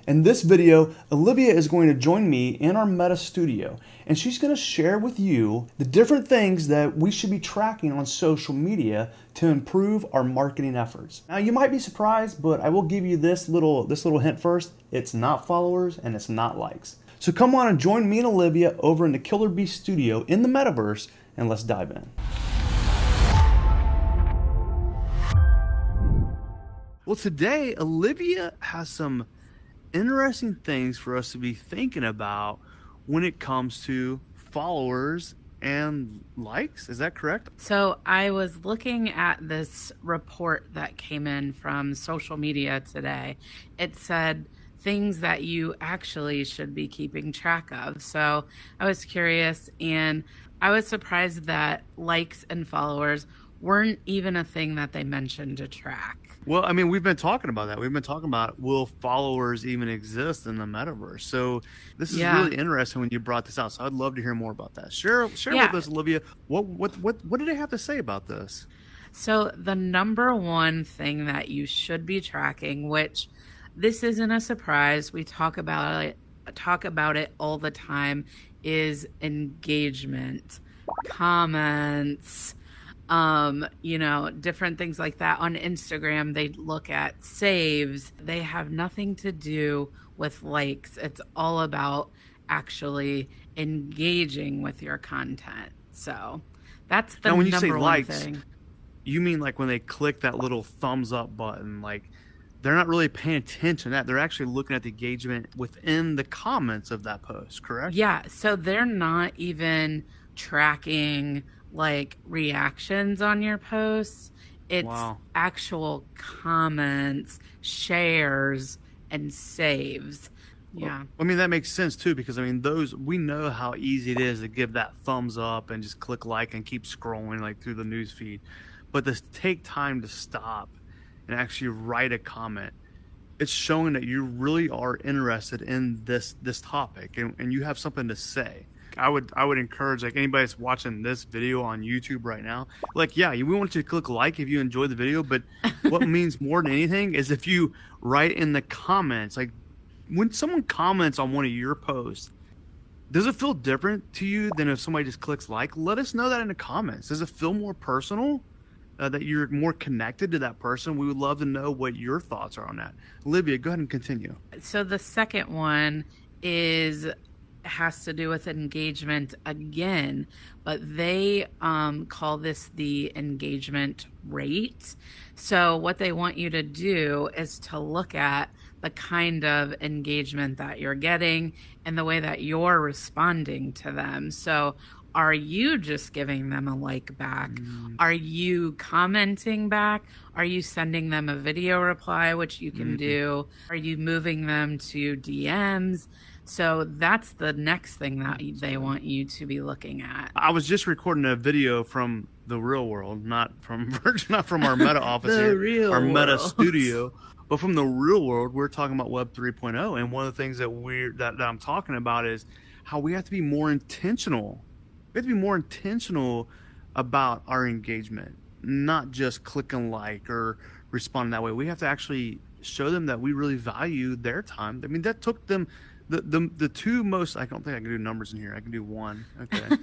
In this video, Olivia is going to join me in our Meta Studio, and she's going to share with you the different things that we should be tracking on social media to improve our marketing efforts. Now, you might be surprised, but I will give you this little hint first. It's not followers and it's not likes. So come on and join me and Olivia over in the Killer Bee Studio in the Metaverse, and let's dive in. Well, today, Olivia has some interesting things for us to be thinking about when it comes to followers and likes. Is that correct? So I was looking at this report that came in from social media today. It said things that you actually should be keeping track of. So I was curious, and I was surprised that likes and followers weren't even a thing that they mentioned to track. Well, I mean, we've been talking about that. We've been talking about, will followers even exist in the metaverse? So this is Yeah. really interesting when you brought this out. So I'd love to hear more about that. Share Yeah. with us, Olivia. What did they have to say about this? So the number one thing that you should be tracking, which this isn't a surprise, we talk about it all the time, is engagement, comments, different things like that. On Instagram, they look at saves. They have nothing to do with likes. It's all about actually engaging with your content. So that's the Now, when you say number one likes, thing. you mean like when they click that little thumbs up button, like they're not really paying attention to that. They're actually looking at the engagement within the comments of that post, correct? Yeah, so they're not even tracking like reactions on your posts. It's Wow. actual comments, shares, and saves. Well, Yeah. I mean, that makes sense too, because I mean, we know how easy it is to give that thumbs up and just click like and keep scrolling like through the news feed. But to take time to stop and actually write a comment, it's showing that you really are interested in this topic, and you have something to say. I would encourage like anybody that's watching this video on YouTube right now, like, yeah, we want you to click like if you enjoy the video, but what means more than anything is if you write in the comments, like when someone comments on one of your posts, does it feel different to you than if somebody just clicks like? Let us know that in the comments. Does it feel more personal? That you're more connected to that person? We would love to know what your thoughts are on that. Olivia, go ahead and continue. So the second one is has to do with engagement again, but they call this the engagement rate. So what they want you to do is to look at the kind of engagement that you're getting and the way that you're responding to them. So are you just giving them a like back? Are you commenting back? Are you sending them a video reply, which you can do? Are you moving them to DMs? So that's the next thing that they want you to be looking at. I was just recording a video from the real world, not from not from our Meta office The here, real our Meta world. studio, but from the real world. We're talking about Web 3.0, and one of the things that I'm talking about is how we have to be more intentional. We have to be more intentional about our engagement, not just click and like or respond that way. We have to actually show them that we really value their time. I mean, that took them the two most, I don't think I can do numbers in here. I can do one. Okay.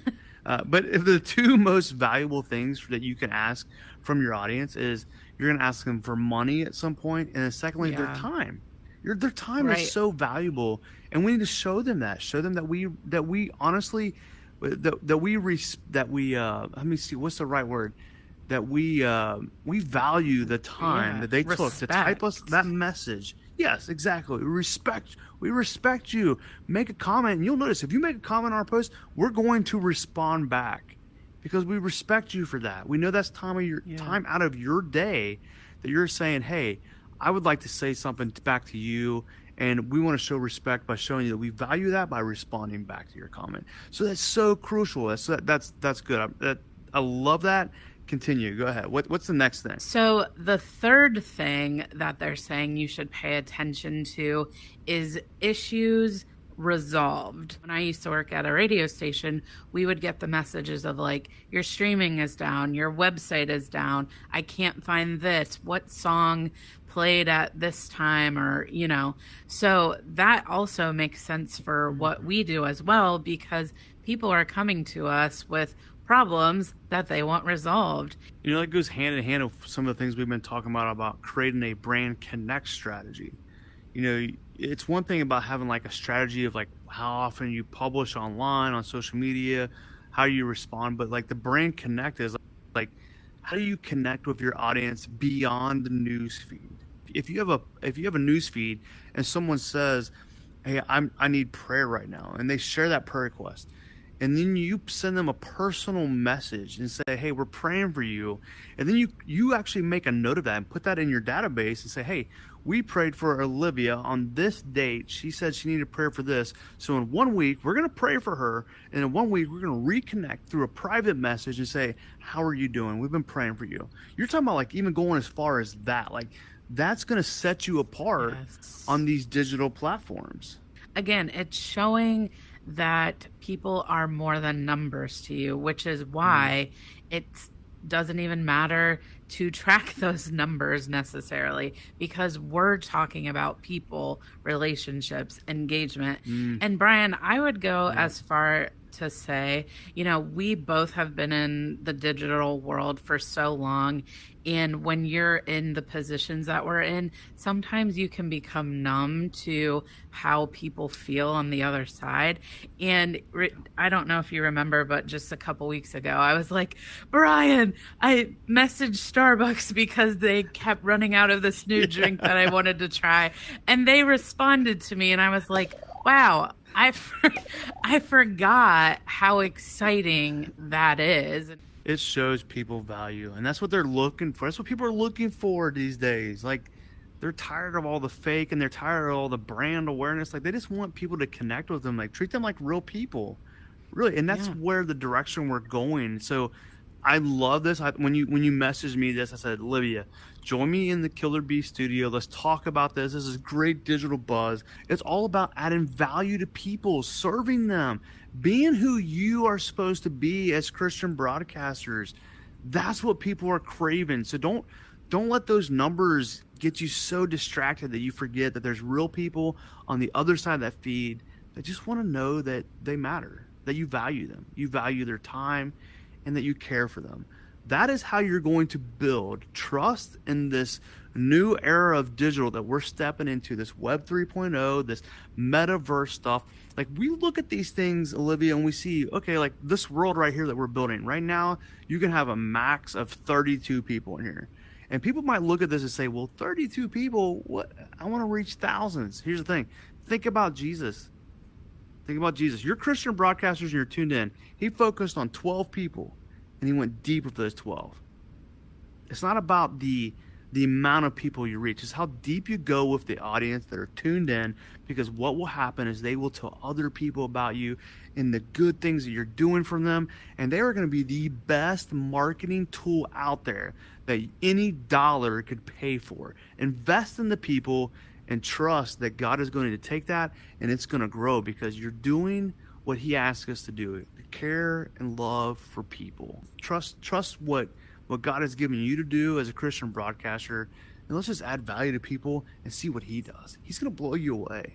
But if the two most valuable things that you can ask from your audience is you're going to ask them for money at some point, and then secondly, their Yeah. time. Their time is Right. so valuable, and we need to show them that we honestly let me see, what's the right word, that we value the time Yeah. that they took to type us Respect. that message. Yes, exactly. We respect you. Make a comment, and you'll notice if you make a comment on our post, we're going to respond back because we respect you for that. We know that's Yeah. time out of your day that you're saying, "Hey, I would like to say something back to you." And we want to show respect by showing you that we value that by responding back to your comment. So that's so crucial. That's good. I love that. Continue. Go ahead. What's the next thing? So, the third thing that they're saying you should pay attention to is issues resolved. When I used to work at a radio station, we would get the messages of like, your streaming is down, your website is down, I can't find this, what song played at this time, or, you know. So that also makes sense for what we do as well, because people are coming to us with problems that they want resolved. You know, that goes hand in hand with some of the things we've been talking about creating a brand connect strategy. You know, it's one thing about having like a strategy of like how often you publish online on social media, how you respond, but like the brand connect is like how do you connect with your audience beyond the news feed? If you have a news feed and someone says, "Hey, I need prayer right now," and they share that prayer request, and then you send them a personal message and say, "Hey, we're praying for you," and then you actually make a note of that and put that in your database and say, "Hey, we prayed for Olivia on this date. She said she needed prayer for this. So in 1 week, we're going to pray for her. And in 1 week, we're going to reconnect through a private message and say, how are you doing? We've been praying for you." You're talking about like even going as far as that. Like that's going to set you apart on these digital platforms. Again, it's showing that people are more than numbers to you, which is why it doesn't even matter to track those numbers necessarily, because we're talking about people, relationships, engagement. And Brian, I would go as far to say, you know, we both have been in the digital world for so long. And when you're in the positions that we're in, sometimes you can become numb to how people feel on the other side. And I don't know if you remember, but just a couple weeks ago, I was like, Brian, I messaged Starbucks because they kept running out of this new drink that I wanted to try. And they responded to me, and I was like, wow, I forgot how exciting that is. It shows people value, and that's what they're looking for. That's what people are looking for these days. Like they're tired of all the fake, and they're tired of all the brand awareness. Like they just want people to connect with them, like treat them like real people, really. And that's where the direction we're going. So I love this. When you messaged me this, I said, Olivia, join me in the Killer Bee studio. Let's talk about this. This is great digital buzz. It's all about adding value to people, serving them, being who you are supposed to be as Christian broadcasters. That's what people are craving. So don't let those numbers get you so distracted that you forget that there's real people on the other side of that feed that just want to know that they matter, that you value them, you value their time, and that you care for them. That is how you're going to build trust in this new era of digital that we're stepping into, this Web 3.0, this metaverse stuff. Like we look at these things, Olivia, and we see, okay, like this world right here that we're building right now, you can have a max of 32 people in here. And people might look at this and say, well, 32 people, what? I want to reach thousands. Here's the thing. Think about Jesus. Think about Jesus. You're Christian broadcasters and you're tuned in. He focused on 12 people, and he went deep with those 12. It's not about the amount of people you reach. It's how deep you go with the audience that are tuned in, because what will happen is they will tell other people about you and the good things that you're doing for them, and they are going to be the best marketing tool out there that any dollar could pay for. Invest in the people and trust that God is going to take that and it's going to grow, because you're doing what he asks us to do, care and love for people. Trust what God has given you to do as a Christian broadcaster, and let's just add value to people and see what he does. He's going to blow you away.